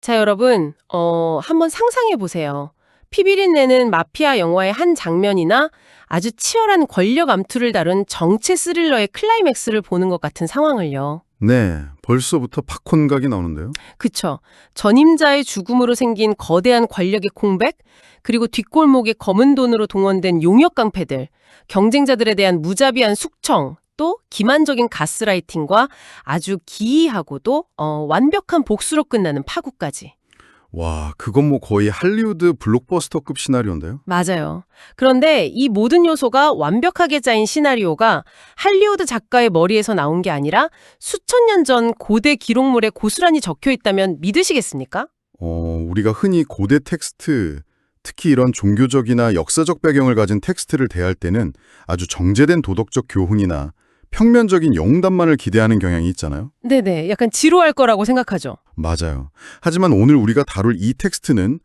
자, 여러분, 한번 상상해 보세요. 피비린 내는 마피아 영화의 한 장면이나 아주 치열한 권력 암투를 다룬 정체 스릴러의 클라이맥스를 보는 것 같은 상황을요. 네, 벌써부터 팝콘각이 나오는데요. 그쵸. 전임자의 죽음으로 생긴 거대한 권력의 공백, 그리고 뒷골목에 검은 돈으로 동원된 용역 깡패들, 경쟁자들에 대한 무자비한 숙청, 또 기만적인 가스라이팅과 아주 기이하고도 완벽한 복수로 끝나는 파국까지. 와, 그건 뭐 거의 할리우드 블록버스터급 시나리오인데요. 맞아요. 그런데 이 모든 요소가 완벽하게 짜인 시나리오가 할리우드 작가의 머리에서 나온 게 아니라 수천 년 전 고대 기록물에 고스란히 적혀 있다면 믿으시겠습니까? 우리가 흔히 고대 텍스트, 특히 이런 종교적이나 역사적 배경을 가진 텍스트를 대할 때는 아주 정제된 도덕적 교훈이나 평면적인 영웅담만을 기대하는 경향이 있잖아요. 네네. 약간 지루할 거라고 생각하죠. 맞아요. 하지만 오늘 우리가 다룰 이 텍스트는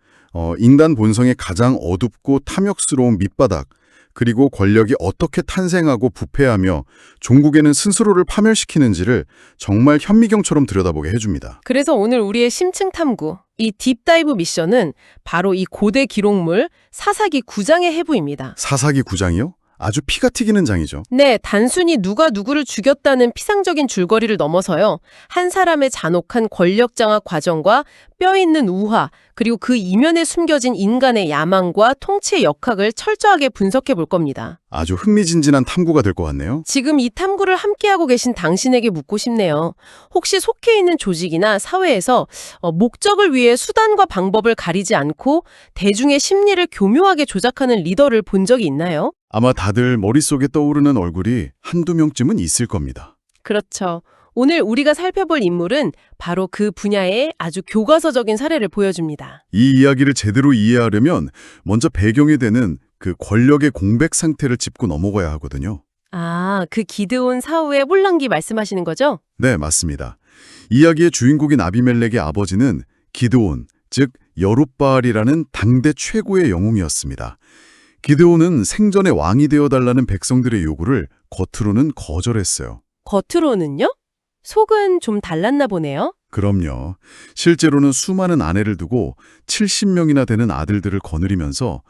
인간 본성의 가장 어둡고 탐욕스러운 밑바닥, 그리고 권력이 어떻게 탄생하고 부패하며 종국에는 스스로를 파멸시키는지를 정말 현미경처럼 들여다보게 해줍니다. 그래서 오늘 우리의 심층 탐구, 이 딥다이브 미션은 바로 이 고대 기록물 사사기 9장의 해부입니다. 사사기 9장이요? 아주 피가 튀기는 장이죠. 네, 단순히 누가 누구를 죽였다는 피상적인 줄거리를 넘어서요. 한 사람의 잔혹한 권력 장악 과정과 뼈 있는 우화, 그리고 그 이면에 숨겨진 인간의 야망과 통치의 역학을 철저하게 분석해 볼 겁니다. 아주 흥미진진한 탐구가 될 것 같네요. 지금 이 탐구를 함께하고 계신 당신에게 묻고 싶네요. 혹시 속해 있는 조직이나 사회에서 목적을 위해 수단과 방법을 가리지 않고 대중의 심리를 교묘하게 조작하는 리더를 본 적이 있나요? 아마 다들 머릿속에 떠오르는 얼굴이 한두 명쯤은 있을 겁니다. 그렇죠. 오늘 우리가 살펴볼 인물은 바로 그 분야의 아주 교과서적인 사례를 보여줍니다. 이 이야기를 제대로 이해하려면 먼저 배경이 되는 그 권력의 공백 상태를 짚고 넘어가야 하거든요. 아, 그 기드온 사후의 혼란기 말씀하시는 거죠? 네, 맞습니다. 이야기의 주인공인 아비멜렉의 아버지는 기드온, 즉 여룻바알이라는 당대 최고의 영웅이었습니다. 기드온은 생전에 왕이 되어달라는 백성들의 요구를 겉으로는 거절했어요. 겉으로는요? 속은 좀 달랐나 보네요. 그럼요. 실제로는 수많은 아내를 두고 70명이나 되는 아들들을 거느리면서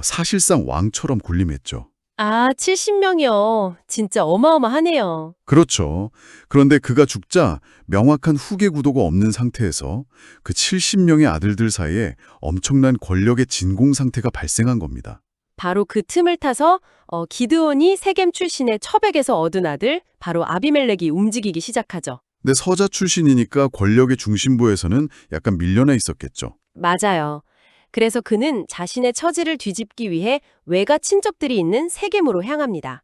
사실상 왕처럼 군림했죠. 아, 70명이요. 진짜 어마어마하네요. 그렇죠. 그런데 그가 죽자 명확한 후계 구도가 없는 상태에서 그 70명의 아들들 사이에 엄청난 권력의 진공 상태가 발생한 겁니다. 바로 그 틈을 타서 기드온이 세겜 출신의 첩에게서 얻은 아들, 바로 아비멜렉이 움직이기 시작하죠. 근데 서자 출신이니까 권력의 중심부에서는 약간 밀려나 있었겠죠. 맞아요. 그래서 그는 자신의 처지를 뒤집기 위해 외가 친척들이 있는 세겜으로 향합니다.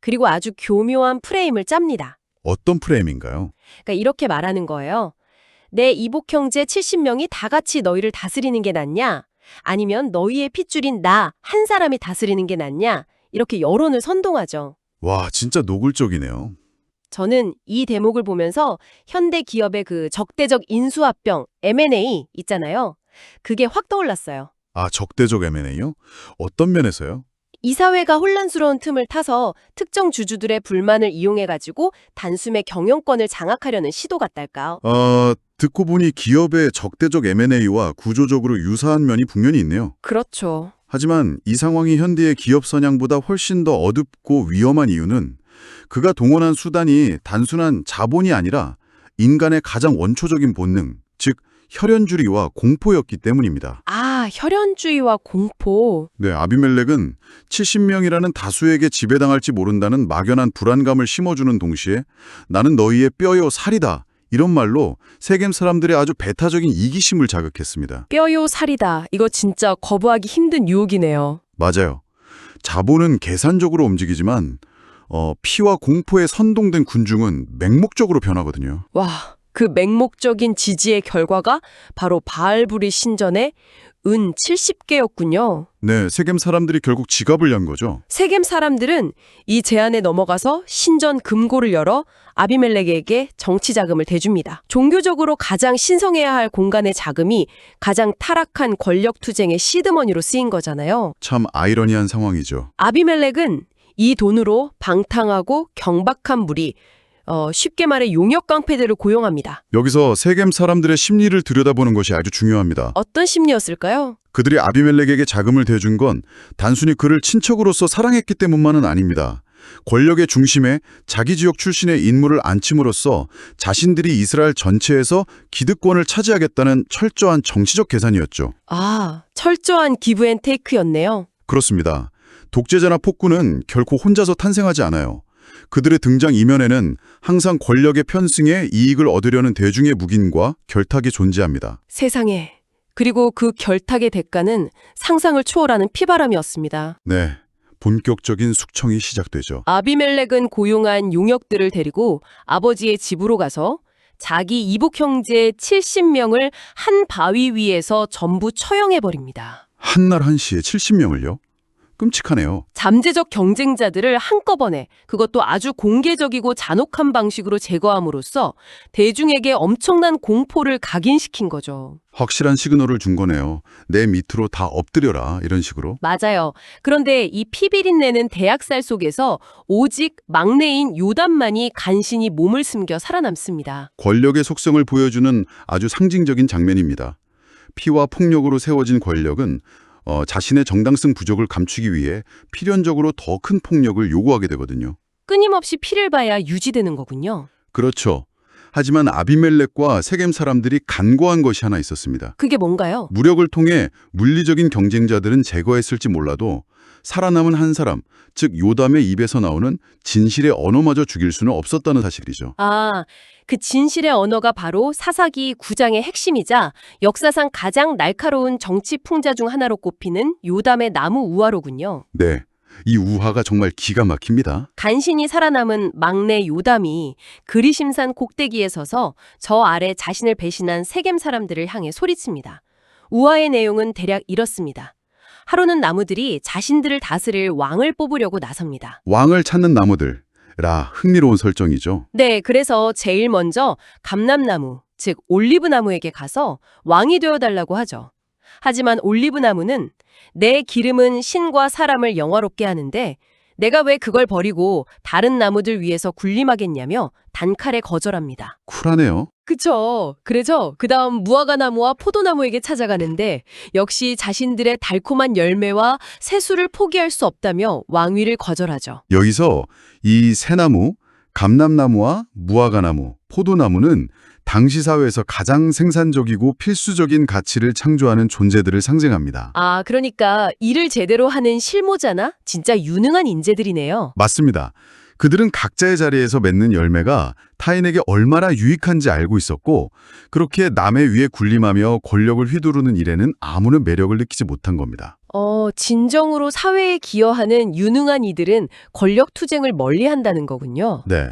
그리고 아주 교묘한 프레임을 짭니다. 어떤 프레임인가요? 그러니까 이렇게 말하는 거예요. 내 이복 형제 70명이 다 같이 너희를 다스리는 게 낫냐? 아니면 너희의 핏줄인 나 한 사람이 다스리는 게 낫냐? 이렇게 여론을 선동하죠. 와, 진짜 노골적이네요. 저는 이 대목을 보면서 현대 기업의 그 적대적 인수합병, M&A 있잖아요. 그게 확 떠올랐어요. 아, 적대적 M&A요? 어떤 면에서요? 이사회가 혼란스러운 틈을 타서 특정 주주들의 불만을 이용해가지고 단숨에 경영권을 장악하려는 시도 같달까요? 듣고 보니 기업의 적대적 M&A와 구조적으로 유사한 면이 분명히 있네요. 그렇죠. 하지만 이 상황이 현대의 기업 선양보다 훨씬 더 어둡고 위험한 이유는 그가 동원한 수단이 단순한 자본이 아니라 인간의 가장 원초적인 본능, 즉 혈연주의와 공포였기 때문입니다. 아, 혈연주의와 공포. 네, 아비멜렉은 70명이라는 다수에게 지배당할지 모른다는 막연한 불안감을 심어주는 동시에 나는 너희의 뼈요 살이다. 이런 말로 세겜 사람들의 아주 배타적인 이기심을 자극했습니다. 뼈요 살이다. 이거 진짜 거부하기 힘든 유혹이네요. 맞아요. 자본은 계산적으로 움직이지만 피와 공포에 선동된 군중은 맹목적으로 변하거든요. 와, 그 맹목적인 지지의 결과가 바로 바알부리 신전의 은 70개였군요. 네, 세겜 사람들이 결국 지갑을 연 거죠. 세겜 사람들은 이 제안에 넘어가서 신전 금고를 열어 아비멜렉에게 정치 자금을 대줍니다. 종교적으로 가장 신성해야 할 공간의 자금이 가장 타락한 권력 투쟁의 시드머니로 쓰인 거잖아요. 참 아이러니한 상황이죠. 아비멜렉은 이 돈으로 방탕하고 경박한 무리, 쉽게 말해 용역 깡패들을 고용합니다. 여기서 세겜 사람들의 심리를 들여다보는 것이 아주 중요합니다. 어떤 심리였을까요? 그들이 아비멜렉에게 자금을 대준 건 단순히 그를 친척으로서 사랑했기 때문만은 아닙니다. 권력의 중심에 자기 지역 출신의 인물을 앉힘으로써 자신들이 이스라엘 전체에서 기득권을 차지하겠다는 철저한 정치적 계산이었죠. 아, 철저한 기브앤테이크였네요. 그렇습니다. 독재자나 폭군은 결코 혼자서 탄생하지 않아요. 그들의 등장 이면에는 항상 권력의 편승에 이익을 얻으려는 대중의 묵인과 결탁이 존재합니다. 세상에. 그리고 그 결탁의 대가는 상상을 초월하는 피바람이었습니다. 네, 본격적인 숙청이 시작되죠. 아비멜렉은 고용한 용역들을 데리고 아버지의 집으로 가서 자기 이복 형제 70명을 한 바위 위에서 전부 처형해버립니다. 한날 한시에 70명을요? 끔찍하네요. 잠재적 경쟁자들을 한꺼번에 그것도 아주 공개적이고 잔혹한 방식으로 제거함으로써 대중에게 엄청난 공포를 각인시킨 거죠. 확실한 시그널을 준 거네요. 내 밑으로 다 엎드려라 이런 식으로. 맞아요. 그런데 이 피비린내는 대학살 속에서 오직 막내인 요담만이 간신히 몸을 숨겨 살아남습니다. 권력의 속성을 보여주는 아주 상징적인 장면입니다. 피와 폭력으로 세워진 권력은 자신의 정당성 부족을 감추기 위해 필연적으로 더 큰 폭력을 요구하게 되거든요. 끊임없이 피를 봐야 유지되는 거군요. 그렇죠. 하지만 아비멜렉과 세겜 사람들이 간과한 것이 하나 있었습니다. 그게 뭔가요? 무력을 통해 물리적인 경쟁자들은 제거했을지 몰라도 살아남은 한 사람, 즉 요담의 입에서 나오는 진실의 언어마저 죽일 수는 없었다는 사실이죠. 아, 그 진실의 언어가 바로 사사기 9장의 핵심이자 역사상 가장 날카로운 정치 풍자 중 하나로 꼽히는 요담의 나무 우화로군요. 네, 이 우화가 정말 기가 막힙니다. 간신히 살아남은 막내 요담이 그리심산 꼭대기에 서서 저 아래 자신을 배신한 세겜 사람들을 향해 소리칩니다. 우화의 내용은 대략 이렇습니다. 하루는 나무들이 자신들을 다스릴 왕을 뽑으려고 나섭니다. 왕을 찾는 나무들. 라 흥미로운 설정이죠. 네, 그래서 제일 먼저 감람나무, 즉 올리브나무에게 가서 왕이 되어달라고 하죠. 하지만 올리브나무는 내 기름은 신과 사람을 영화롭게 하는데 내가 왜 그걸 버리고 다른 나무들 위해서 군림하겠냐며 단칼에 거절합니다. 쿨하네요. 그쵸. 그래서 그 다음 무화과나무와 포도나무에게 찾아가는데 역시 자신들의 달콤한 열매와 새수를 포기할 수 없다며 왕위를 거절하죠. 여기서 이 새나무, 감람나무와 무화과나무, 포도나무는 당시 사회에서 가장 생산적이고 필수적인 가치를 창조하는 존재들을 상징합니다. 아, 그러니까 일을 제대로 하는 실모자나 진짜 유능한 인재들이네요. 맞습니다. 그들은 각자의 자리에서 맺는 열매가 타인에게 얼마나 유익한지 알고 있었고 그렇게 남의 위에 군림하며 권력을 휘두르는 일에는 아무런 매력을 느끼지 못한 겁니다. 진정으로 사회에 기여하는 유능한 이들은 권력 투쟁을 멀리한다는 거군요. 네,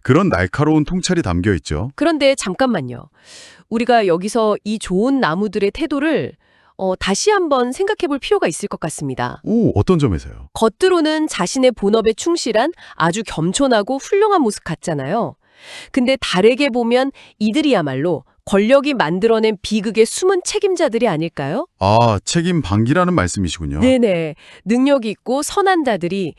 그런 날카로운 통찰이 담겨 있죠. 그런데 잠깐만요. 우리가 여기서 이 좋은 나무들의 태도를 다시 한번 생각해 볼 필요가 있을 것 같습니다. 오, 어떤 점에서요? 겉으로는 자신의 본업에 충실한 아주 겸손하고 훌륭한 모습 같잖아요. 근데 다르게 보면 이들이야말로 권력이 만들어낸 비극의 숨은 책임자들이 아닐까요? 아, 책임 방기라는 말씀이시군요. 네네. 능력이 있고 선한 자들이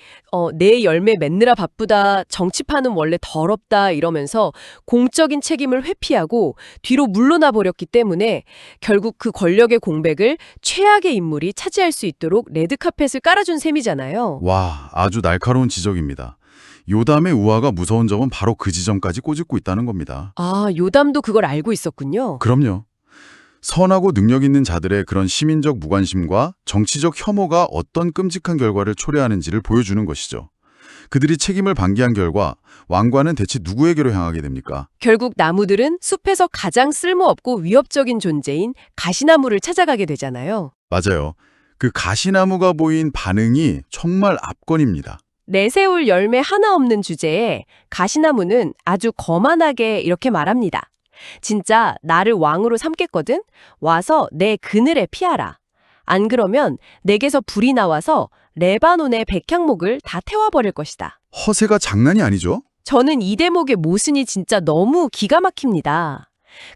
내 열매 맺느라 바쁘다, 정치판은 원래 더럽다 이러면서 공적인 책임을 회피하고 뒤로 물러나 버렸기 때문에 결국 그 권력의 공백을 최악의 인물이 차지할 수 있도록 레드카펫을 깔아준 셈이잖아요. 와, 아주 날카로운 지적입니다. 요담의 우화가 무서운 점은 바로 그 지점까지 꼬집고 있다는 겁니다. 아, 요담도 그걸 알고 있었군요. 그럼요. 선하고 능력 있는 자들의 그런 시민적 무관심과 정치적 혐오가 어떤 끔찍한 결과를 초래하는지를 보여주는 것이죠. 그들이 책임을 방기한 결과 왕과는 대체 누구에게로 향하게 됩니까? 결국 나무들은 숲에서 가장 쓸모없고 위협적인 존재인 가시나무를 찾아가게 되잖아요. 맞아요. 그 가시나무가 보인 반응이 정말 압권입니다. 내세울 열매 하나 없는 주제에 가시나무는 아주 거만하게 이렇게 말합니다. 진짜 나를 왕으로 삼겠거든? 와서 내 그늘에 피하라. 안 그러면 내게서 불이 나와서 레바논의 백향목을 다 태워버릴 것이다. 허세가 장난이 아니죠? 저는 이 대목의 모순이 진짜 너무 기가 막힙니다.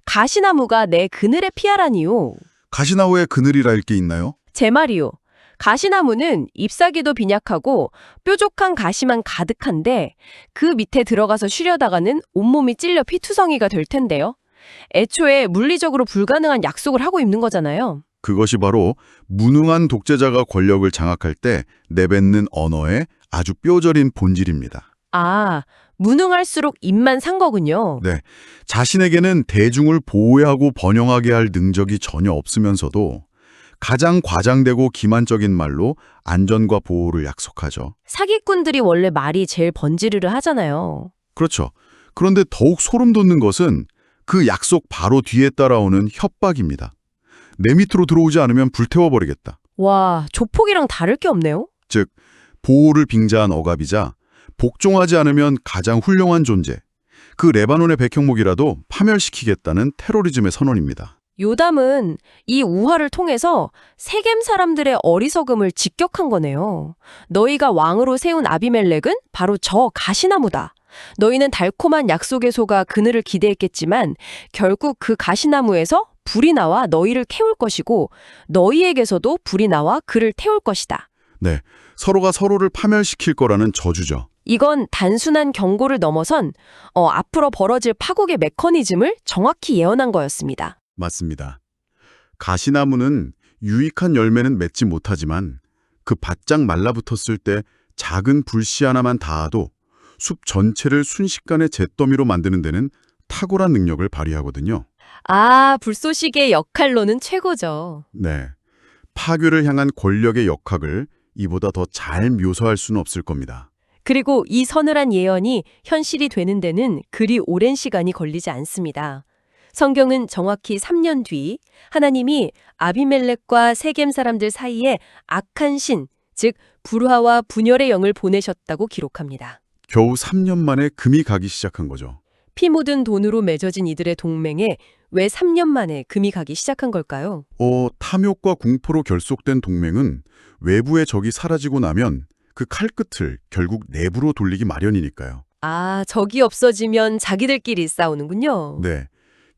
가시나무가 내 그늘에 피하라니요. 가시나무의 그늘이랄 게 있나요? 제 말이요. 가시나무는 잎사귀도 빈약하고 뾰족한 가시만 가득한데 그 밑에 들어가서 쉬려다가는 온몸이 찔려 피투성이가 될 텐데요. 애초에 물리적으로 불가능한 약속을 하고 있는 거잖아요. 그것이 바로 무능한 독재자가 권력을 장악할 때 내뱉는 언어의 아주 뼈저린 본질입니다. 아, 무능할수록 입만 산 거군요. 네, 자신에게는 대중을 보호하고 번영하게 할 능력이 전혀 없으면서도 가장 과장되고 기만적인 말로 안전과 보호를 약속하죠. 사기꾼들이 원래 말이 제일 번지르르 하잖아요. 그렇죠. 그런데 더욱 소름 돋는 것은 그 약속 바로 뒤에 따라오는 협박입니다. 내 밑으로 들어오지 않으면 불태워버리겠다. 와, 조폭이랑 다를 게 없네요. 즉, 보호를 빙자한 억압이자 복종하지 않으면 가장 훌륭한 존재, 그 레바논의 백형목이라도 파멸시키겠다는 테러리즘의 선언입니다. 요담은 이 우화를 통해서 세겜 사람들의 어리석음을 직격한 거네요. 너희가 왕으로 세운 아비멜렉은 바로 저 가시나무다. 너희는 달콤한 약속에 속아 그늘을 기대했겠지만 결국 그 가시나무에서 불이 나와 너희를 태울 것이고 너희에게서도 불이 나와 그를 태울 것이다. 네, 서로가 서로를 파멸시킬 거라는 저주죠. 이건 단순한 경고를 넘어선 앞으로 벌어질 파국의 메커니즘을 정확히 예언한 거였습니다. 맞습니다. 가시나무는 유익한 열매는 맺지 못하지만 그 바짝 말라붙었을 때 작은 불씨 하나만 닿아도 숲 전체를 순식간에 잿더미로 만드는 데는 탁월한 능력을 발휘하거든요. 아, 불쏘시개의 역할로는 최고죠. 네, 파괴를 향한 권력의 역학을 이보다 더 잘 묘사할 수는 없을 겁니다. 그리고 이 서늘한 예언이 현실이 되는 데는 그리 오랜 시간이 걸리지 않습니다. 성경은 정확히 3년 뒤 하나님이 아비멜렉과 세겜 사람들 사이에 악한 신, 즉 불화와 분열의 영을 보내셨다고 기록합니다. 겨우 3년 만에 금이 가기 시작한 거죠. 피 묻은 돈으로 맺어진 이들의 동맹에 왜 3년 만에 금이 가기 시작한 걸까요? 탐욕과 공포로 결속된 동맹은 외부의 적이 사라지고 나면 그 칼끝을 결국 내부로 돌리기 마련이니까요. 아, 적이 없어지면 자기들끼리 싸우는군요. 네,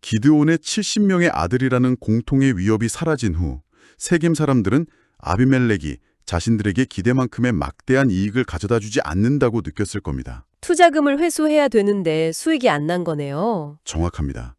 기드온의 70명의 아들이라는 공통의 위협이 사라진 후 세겜 사람들은 아비멜렉이 자신들에게 기대만큼의 막대한 이익을 가져다 주지 않는다고 느꼈을 겁니다. 투자금을 회수해야 되는데 수익이 안 난 거네요. 정확합니다.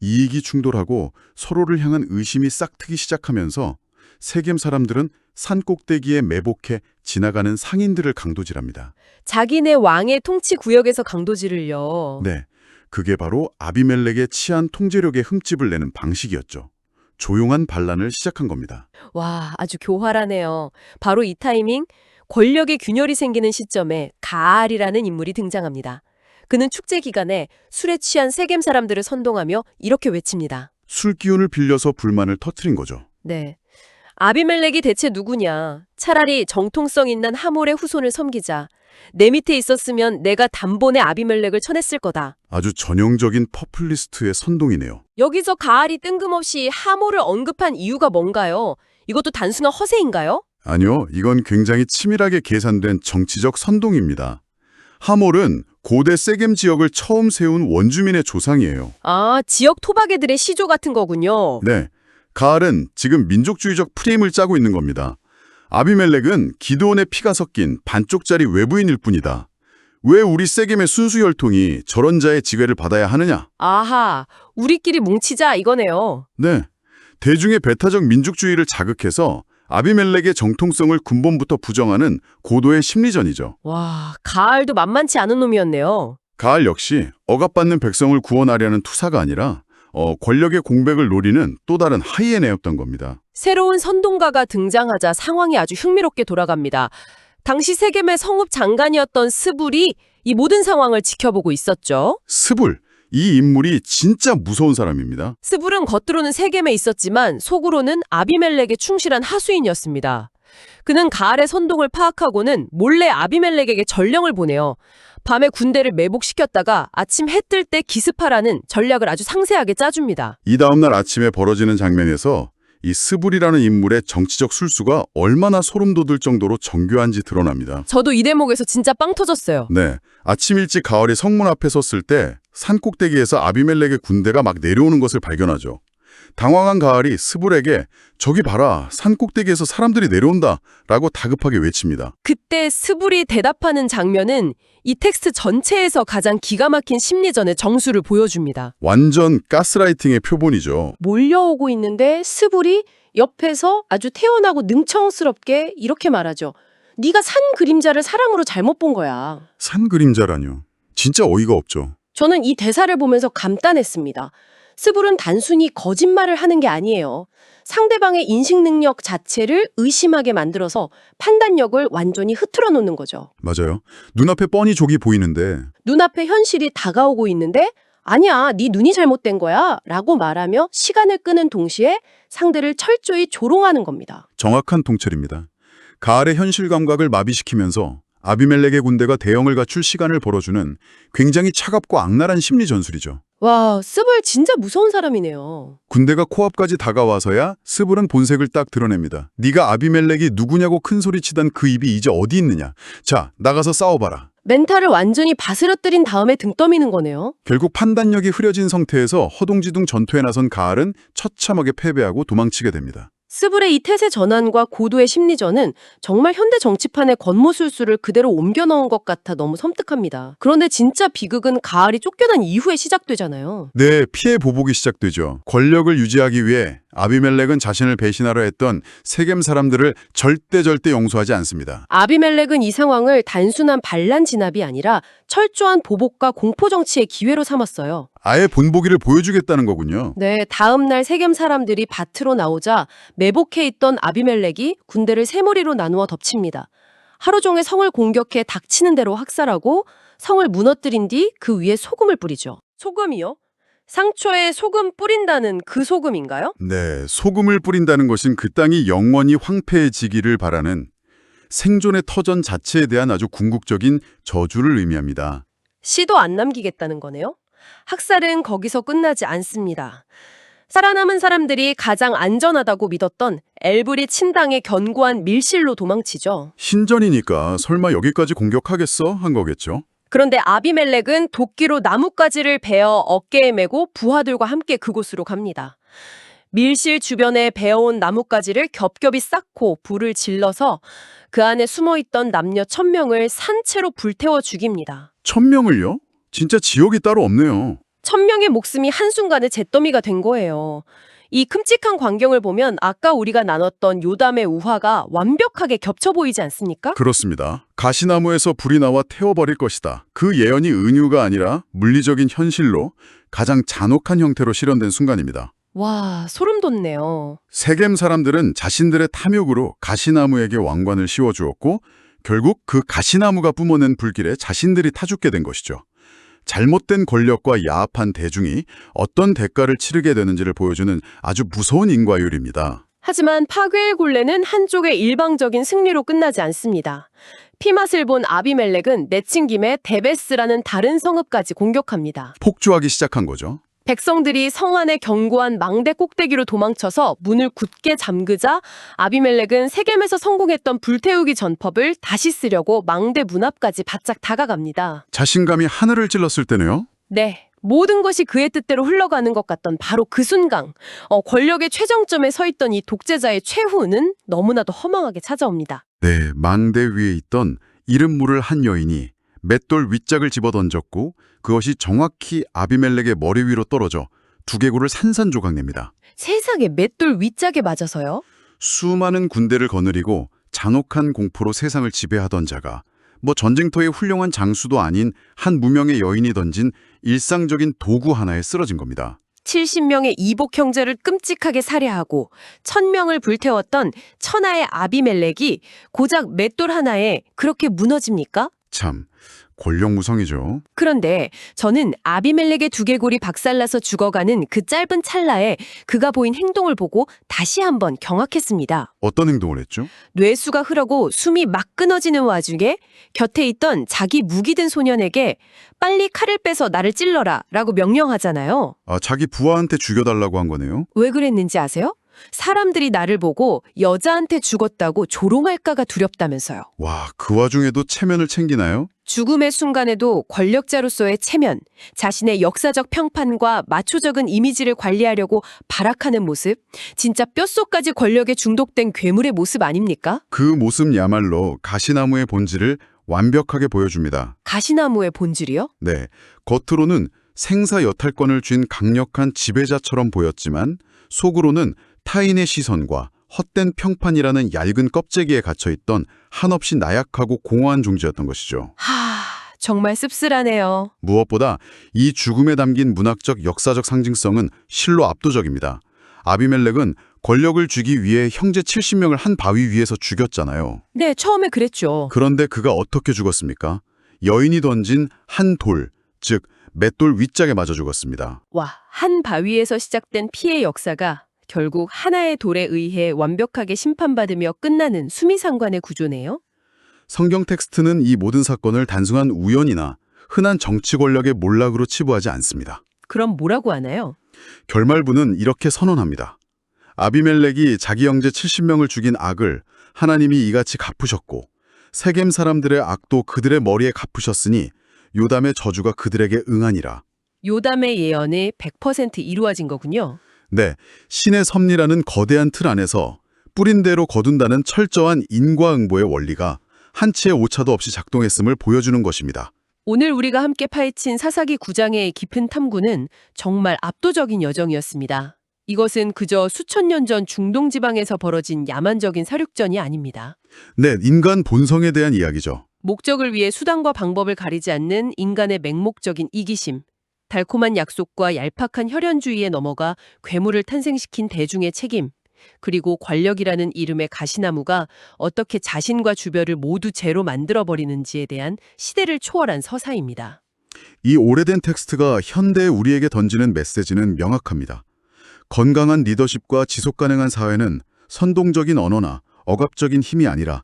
이익이 충돌하고 서로를 향한 의심이 싹트기 시작하면서 세겜 사람들은 산 꼭대기에 매복해 지나가는 상인들을 강도질합니다. 자기네 왕의 통치 구역에서 강도질을요. 네, 그게 바로 아비멜렉의 치안 통제력에 흠집을 내는 방식이었죠. 조용한 반란을 시작한 겁니다. 와, 아주 교활하네요. 바로 이 타이밍 권력의 균열이 생기는 시점에 가알이라는 인물이 등장합니다. 그는 축제 기간에 술에 취한 세겜 사람들을 선동하며 이렇게 외칩니다. 술 기운을 빌려서 불만을 터뜨린 거죠. 네. 아비멜렉이 대체 누구냐? 차라리 정통성 있는 하몰의 후손을 섬기자. 내 밑에 있었으면 내가 단번에 아비멜렉을 쳐냈을 거다. 아주 전형적인 퍼플리스트의 선동이네요. 여기서 가알이 뜬금없이 하몰을 언급한 이유가 뭔가요? 이것도 단순한 허세인가요? 아니요, 이건 굉장히 치밀하게 계산된 정치적 선동입니다. 하몰은 고대 세겜 지역을 처음 세운 원주민의 조상이에요. 아, 지역 토박이들의 시조 같은 거군요. 네, 가알은 지금 민족주의적 프레임을 짜고 있는 겁니다. 아비멜렉은 기드온의 피가 섞인 반쪽짜리 외부인일 뿐이다. 왜 우리 세겜의 순수 혈통이 저런 자의 지배를 받아야 하느냐? 아하, 우리끼리 뭉치자 이거네요. 네, 대중의 배타적 민족주의를 자극해서 아비멜렉의 정통성을 근본부터 부정하는 고도의 심리전이죠. 와, 가알도 만만치 않은 놈이었네요. 가알 역시 억압받는 백성을 구원하려는 투사가 아니라 권력의 공백을 노리는 또 다른 하이에나였던 겁니다. 새로운 선동가가 등장하자 상황이 아주 흥미롭게 돌아갑니다. 당시 세겜의 성읍 장관이었던 스불이 이 모든 상황을 지켜보고 있었죠. 스불, 이 인물이 진짜 무서운 사람입니다. 스불은 겉으로는 세겜에 있었지만 속으로는 아비멜렉에 충실한 하수인이었습니다. 그는 가알의 선동을 파악하고는 몰래 아비멜렉에게 전령을 보내요. 밤에 군대를 매복시켰다가 아침 해 뜰 때 기습하라는 전략을 아주 상세하게 짜줍니다. 이 다음날 아침에 벌어지는 장면에서 이 스불이라는 인물의 정치적 술수가 얼마나 소름 돋을 정도로 정교한지 드러납니다. 저도 이 대목에서 진짜 빵 터졌어요. 네, 아침 일찍 가을이 성문 앞에 섰을 때 산꼭대기에서 아비멜렉의 군대가 막 내려오는 것을 발견하죠. 당황한 가을이 스불에게 저기 봐라, 산 꼭대기에서 사람들이 내려온다 라고 다급하게 외칩니다. 그때 스불이 대답하는 장면은 이 텍스트 전체에서 가장 기가 막힌 심리전의 정수를 보여줍니다. 완전 가스라이팅의 표본이죠. 몰려오고 있는데 스불이 옆에서 아주 태연하고 능청스럽게 이렇게 말하죠. 네가 산 그림자를 사람으로 잘못 본 거야. 산 그림자라뇨. 진짜 어이가 없죠. 저는 이 대사를 보면서 감탄했습니다. 스불은 단순히 거짓말을 하는 게 아니에요. 상대방의 인식 능력 자체를 의심하게 만들어서 판단력을 완전히 흐트러 놓는 거죠. 맞아요. 눈앞에 뻔히 족이 보이는데 눈앞에 현실이 다가오고 있는데 아니야, 네 눈이 잘못된 거야 라고 말하며 시간을 끄는 동시에 상대를 철저히 조롱하는 겁니다. 정확한 통찰입니다. 가을의 현실 감각을 마비시키면서 아비멜렉의 군대가 대형을 갖출 시간을 벌어주는 굉장히 차갑고 악랄한 심리 전술이죠. 와, 스불 진짜 무서운 사람이네요. 군대가 코앞까지 다가와서야 스불은 본색을 딱 드러냅니다. 네가 아비멜렉이 누구냐고 큰소리치던 그 입이 이제 어디 있느냐. 자, 나가서 싸워봐라. 멘탈을 완전히 바스러뜨린 다음에 등 떠미는 거네요. 결국 판단력이 흐려진 상태에서 허둥지둥 전투에 나선 가을은 처참하게 패배하고 도망치게 됩니다. 스불의 이 태세 전환과 고도의 심리전은 정말 현대 정치판의 권모술수를 그대로 옮겨 넣은 것 같아 너무 섬뜩합니다. 그런데 진짜 비극은 가을이 쫓겨난 이후에 시작되잖아요. 네, 피해 보복이 시작되죠. 권력을 유지하기 위해 아비멜렉은 자신을 배신하려 했던 세겜 사람들을 절대 용서하지 않습니다. 아비멜렉은 이 상황을 단순한 반란 진압이 아니라 철저한 보복과 공포 정치의 기회로 삼았어요. 아예 본보기를 보여주겠다는 거군요. 네, 다음 날 세겜 사람들이 밭으로 나오자 매복해 있던 아비멜렉이 군대를 세 무리로 나누어 덮칩니다. 하루 종일 성을 공격해 닥치는 대로 학살하고 성을 무너뜨린 뒤 그 위에 소금을 뿌리죠. 소금이요? 상처에 소금 뿌린다는 그 소금인가요? 네, 소금을 뿌린다는 것은 그 땅이 영원히 황폐해지기를 바라는 생존의 터전 자체에 대한 아주 궁극적인 저주를 의미합니다. 씨도 안 남기겠다는 거네요. 학살은 거기서 끝나지 않습니다. 살아남은 사람들이 가장 안전하다고 믿었던 엘브리 친당의 견고한 밀실로 도망치죠. 신전이니까 설마 여기까지 공격하겠어? 한 거겠죠? 그런데 아비멜렉은 도끼로 나뭇가지를 베어 어깨에 메고 부하들과 함께 그곳으로 갑니다. 밀실 주변에 베어온 나뭇가지를 겹겹이 쌓고 불을 질러서 그 안에 숨어있던 남녀 1000명을 산채로 불태워 죽입니다. 1000명을요? 진짜 지역이 따로 없네요. 1000명의 목숨이 한순간에 잿더미가 된 거예요. 이 끔찍한 광경을 보면 아까 우리가 나눴던 요담의 우화가 완벽하게 겹쳐 보이지 않습니까? 그렇습니다. 가시나무에서 불이 나와 태워버릴 것이다. 그 예언이 은유가 아니라 물리적인 현실로 가장 잔혹한 형태로 실현된 순간입니다. 와, 소름 돋네요. 세겜 사람들은 자신들의 탐욕으로 가시나무에게 왕관을 씌워주었고 결국 그 가시나무가 뿜어낸 불길에 자신들이 타죽게 된 것이죠. 잘못된 권력과 야합한 대중이 어떤 대가를 치르게 되는지를 보여주는 아주 무서운 인과율입니다. 하지만 파괴의 굴레는 한쪽의 일방적인 승리로 끝나지 않습니다. 피맛을 본 아비멜렉은 내친김에 데베스라는 다른 성읍까지 공격합니다. 폭주하기 시작한 거죠. 백성들이 성 안의 견고한 망대 꼭대기로 도망쳐서 문을 굳게 잠그자 아비멜렉은 세겜에서 성공했던 불태우기 전법을 다시 쓰려고 망대 문 앞까지 바짝 다가갑니다. 자신감이 하늘을 찔렀을 때네요. 네, 모든 것이 그의 뜻대로 흘러가는 것 같던 바로 그 순간 권력의 최정점에 서 있던 이 독재자의 최후는 너무나도 허망하게 찾아옵니다. 네, 망대 위에 있던 이름 모를 한 여인이 맷돌 윗짝을 집어던졌고 그것이 정확히 아비멜렉의 머리 위로 떨어져 두개골을 산산조각냅니다. 세상에 맷돌 윗짝에 맞아서요? 수많은 군대를 거느리고 잔혹한 공포로 세상을 지배하던 자가 전쟁터의 훌륭한 장수도 아닌 한 무명의 여인이 던진 일상적인 도구 하나에 쓰러진 겁니다. 70명의 이복 형제를 끔찍하게 살해하고 1000명을 불태웠던 천하의 아비멜렉이 고작 맷돌 하나에 그렇게 무너집니까? 참, 권력무성이죠. 그런데 저는 아비멜렉의 두개골이 박살나서 죽어가는 그 짧은 찰나에 그가 보인 행동을 보고 다시 한번 경악했습니다. 어떤 행동을 했죠? 뇌수가 흐르고 숨이 막 끊어지는 와중에 곁에 있던 자기 무기 든 소년에게 빨리 칼을 빼서 나를 찔러라 라고 명령하잖아요. 자기 부하한테 죽여달라고 한 거네요. 왜 그랬는지 아세요? 사람들이 나를 보고 여자한테 죽었다고 조롱할까가 두렵다면서요. 와, 그 와중에도 체면을 챙기나요? 죽음의 순간에도 권력자로서의 체면, 자신의 역사적 평판과 마초적인 이미지를 관리하려고 발악하는 모습, 진짜 뼛속까지 권력에 중독된 괴물의 모습 아닙니까? 그 모습야말로 가시나무의 본질을 완벽하게 보여줍니다. 가시나무의 본질이요? 네, 겉으로는 생사여탈권을 쥔 강력한 지배자처럼 보였지만 속으로는 타인의 시선과 헛된 평판이라는 얇은 껍데기에 갇혀있던 한없이 나약하고 공허한 존재였던 것이죠. 정말 씁쓸하네요. 무엇보다 이 죽음에 담긴 문학적 역사적 상징성은 실로 압도적입니다. 아비멜렉은 권력을 쥐기 위해 형제 70명을 한 바위 위에서 죽였잖아요. 네, 처음에 그랬죠. 그런데 그가 어떻게 죽었습니까? 여인이 던진 한 돌, 즉 맷돌 윗짝에 맞아 죽었습니다. 와, 한 바위에서 시작된 피해 역사가 결국 하나의 돌에 의해 완벽하게 심판받으며 끝나는 수미상관의 구조네요. 성경 텍스트는 이 모든 사건을 단순한 우연이나 흔한 정치 권력의 몰락으로 치부하지 않습니다. 그럼 뭐라고 하나요? 결말부는 이렇게 선언합니다. 아비멜렉이 자기 형제 70명을 죽인 악을 하나님이 이같이 갚으셨고 세겜 사람들의 악도 그들의 머리에 갚으셨으니 요담의 저주가 그들에게 응하니라. 요담의 예언이 100% 이루어진 거군요. 네, 신의 섭리라는 거대한 틀 안에서 뿌린 대로 거둔다는 철저한 인과응보의 원리가 한치의 오차도 없이 작동했음을 보여주는 것입니다. 오늘 우리가 함께 파헤친 사사기 9장의 깊은 탐구는 정말 압도적인 여정이었습니다. 이것은 그저 수천 년 전 중동 지방에서 벌어진 야만적인 사륙전이 아닙니다. 네, 인간 본성에 대한 이야기죠. 목적을 위해 수단과 방법을 가리지 않는 인간의 맹목적인 이기심, 달콤한 약속과 얄팍한 혈연주의에 넘어가 괴물을 탄생시킨 대중의 책임, 그리고 권력이라는 이름의 가시나무가 어떻게 자신과 주변을 모두 죄로 만들어버리는지에 대한 시대를 초월한 서사입니다. 이 오래된 텍스트가 현대의 우리에게 던지는 메시지는 명확합니다. 건강한 리더십과 지속가능한 사회는 선동적인 언어나 억압적인 힘이 아니라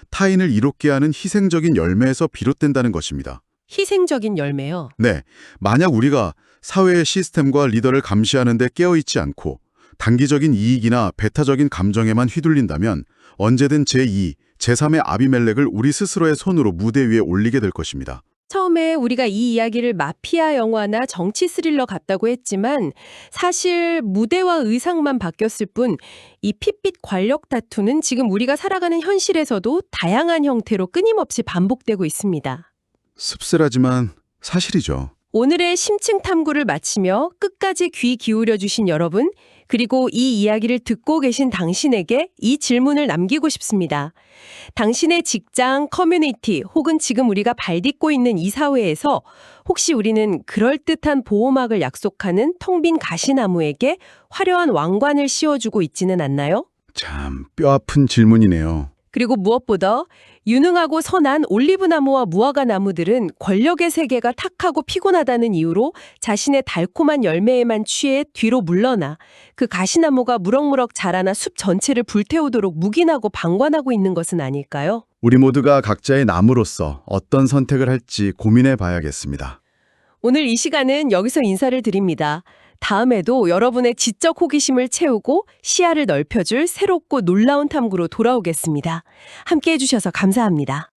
타인을 이롭게 하는 희생적인 열매에서 비롯된다는 것입니다. 희생적인 열매요. 네, 만약 우리가 사회의 시스템과 리더를 감시하는 데 깨어있지 않고 단기적인 이익이나 배타적인 감정에만 휘둘린다면 언제든 제2, 제3의 아비멜렉을 우리 스스로의 손으로 무대 위에 올리게 될 것입니다. 처음에 우리가 이 이야기를 마피아 영화나 정치 스릴러 같다고 했지만 사실 무대와 의상만 바뀌었을 뿐 이 핏빛 권력 다투는 지금 우리가 살아가는 현실에서도 다양한 형태로 끊임없이 반복되고 있습니다. 씁쓸하지만 사실이죠. 오늘의 심층 탐구를 마치며 끝까지 귀 기울여 주신 여러분, 그리고 이 이야기를 듣고 계신 당신에게 이 질문을 남기고 싶습니다. 당신의 직장, 커뮤니티 혹은 지금 우리가 발딛고 있는 이 사회에서 혹시 우리는 그럴듯한 보호막을 약속하는 텅 빈 가시나무에게 화려한 왕관을 씌워주고 있지는 않나요? 참 뼈아픈 질문이네요. 그리고 무엇보다 유능하고 선한 올리브나무와 무화과 나무들은 권력의 세계가 탁하고 피곤하다는 이유로 자신의 달콤한 열매에만 취해 뒤로 물러나 그 가시나무가 무럭무럭 자라나 숲 전체를 불태우도록 묵인하고 방관하고 있는 것은 아닐까요? 우리 모두가 각자의 나무로서 어떤 선택을 할지 고민해 봐야겠습니다. 오늘 이 시간은 여기서 인사를 드립니다. 다음에도 여러분의 지적 호기심을 채우고 시야를 넓혀줄 새롭고 놀라운 탐구로 돌아오겠습니다. 함께해 주셔서 감사합니다.